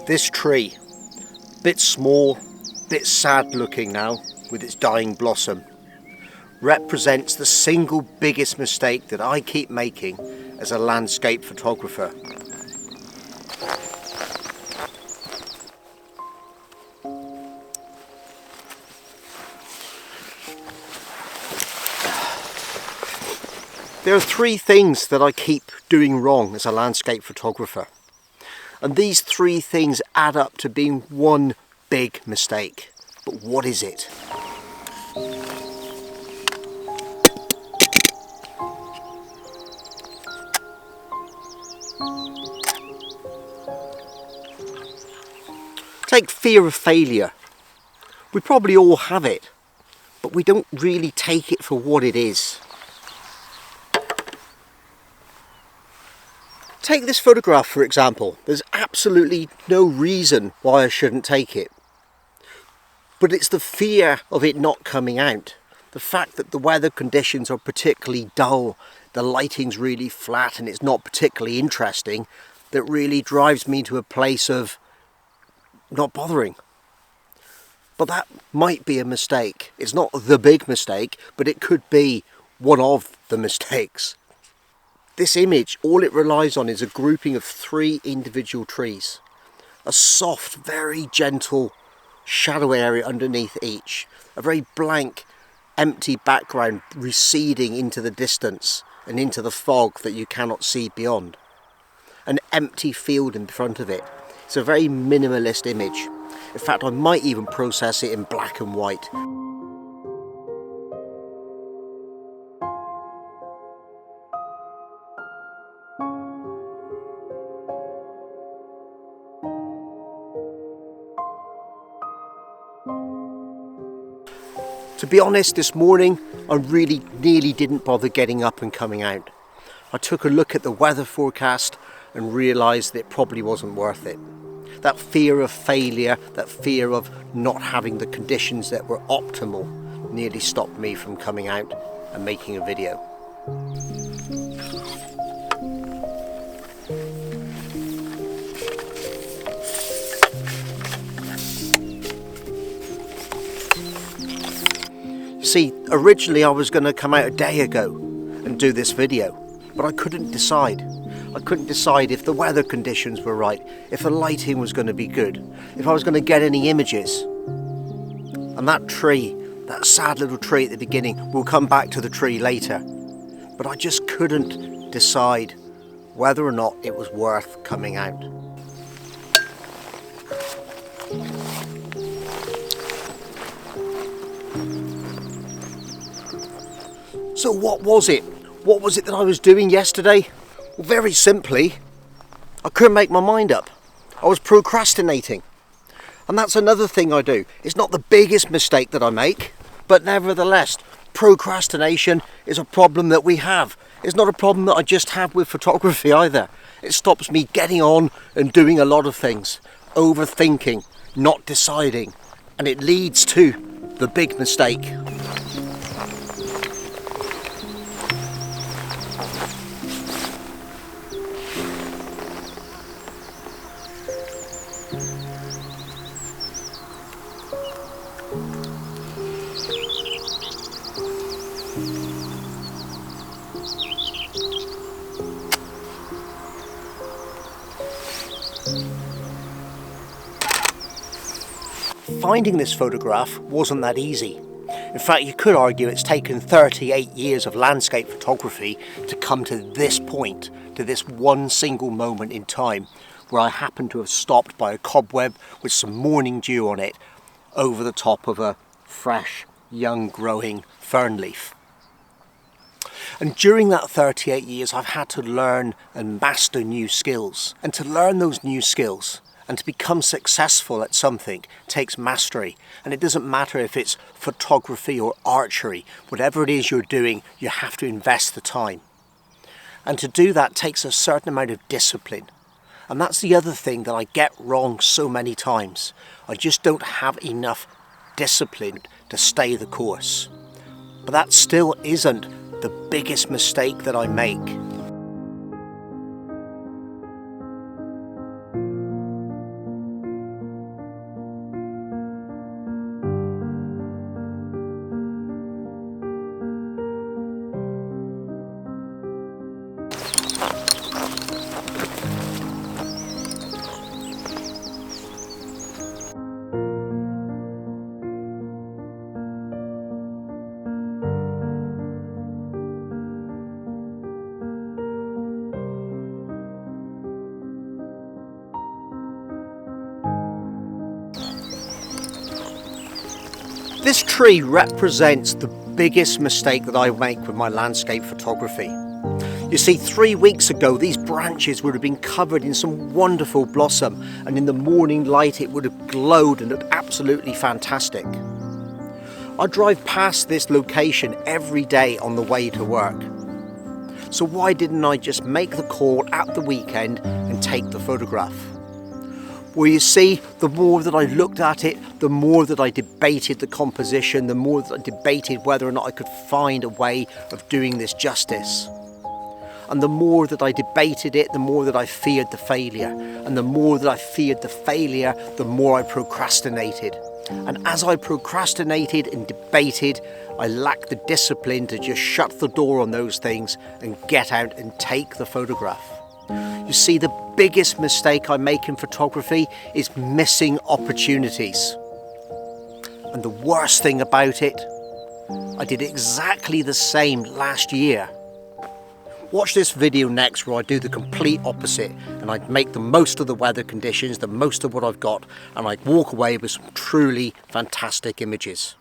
This tree, bit small, bit sad looking now with its dying blossom, represents the single biggest mistake that I keep making as a landscape photographer. There are three things that I keep doing wrong as a landscape photographer. And these three things add up to being one big mistake. But what is it? Take fear of failure. We probably all have it, but we don't really take it for what it is. Take this photograph for example. There's absolutely no reason why I shouldn't take it. But it's the fear of it not coming out. The fact that the weather conditions are particularly dull, the lighting's really flat and it's not particularly interesting, that really drives me to a place of not bothering. But that might be a mistake. It's not the big mistake, but it could be one of the mistakes. This image, all it relies on is a grouping of three individual trees. A soft, very gentle shadow area underneath each. A very blank, empty background receding into the distance and into the fog that you cannot see beyond. An empty field in front of it. It's a very minimalist image. In fact, I might even process it in black and white. To be honest, this morning I really nearly didn't bother getting up and coming out. I took a look at the weather forecast and realised that it probably wasn't worth it. That fear of failure, that fear of not having the conditions that were optimal nearly stopped me from coming out and making a video. See, originally I was going to come out a day ago and do this video, but I couldn't decide. I couldn't decide if the weather conditions were right, if the lighting was going to be good, if I was going to get any images. And that tree, that sad little tree at the beginning, we'll come back to the tree later. But I just couldn't decide whether or not it was worth coming out. So what was it? What was it that I was doing yesterday? Well, very simply, I couldn't make my mind up. I was procrastinating. And that's another thing I do. It's not the biggest mistake that I make, but nevertheless, procrastination is a problem that we have. It's not a problem that I just have with photography either. It stops me getting on and doing a lot of things, overthinking, not deciding, and it leads to the big mistake. Finding this photograph wasn't that easy. In fact, you could argue it's taken 38 years of landscape photography to come to this point, to this one single moment in time where I happened to have stopped by a cobweb with some morning dew on it over the top of a fresh, young growing fern leaf. And during that 38 years I've had to learn and master new skills. And to learn those new skills and to become successful at something takes mastery. And it doesn't matter if it's photography or archery, whatever it is you're doing, you have to invest the time. And to do that takes a certain amount of discipline. And that's the other thing that I get wrong so many times. I just don't have enough discipline to stay the course. But that still isn't the biggest mistake that I make. This tree represents the biggest mistake that I make with my landscape photography. You see, 3 weeks ago these branches would have been covered in some wonderful blossom, and in the morning light it would have glowed and looked absolutely fantastic. I drive past this location every day on the way to work. So why didn't I just make the call at the weekend and take the photograph? Well, you see, the more that I looked at it, the more that I debated the composition, the more that I debated whether or not I could find a way of doing this justice. And the more that I debated it, the more that I feared the failure. And the more that I feared the failure, the more I procrastinated. And as I procrastinated and debated, I lacked the discipline to just shut the door on those things and get out and take the photograph. You see, the biggest mistake I make in photography is missing opportunities. And the worst thing about it, I did exactly the same last year. Watch this video next where I do the complete opposite, and I make the most of the weather conditions, the most of what I've got, and I walk away with some truly fantastic images.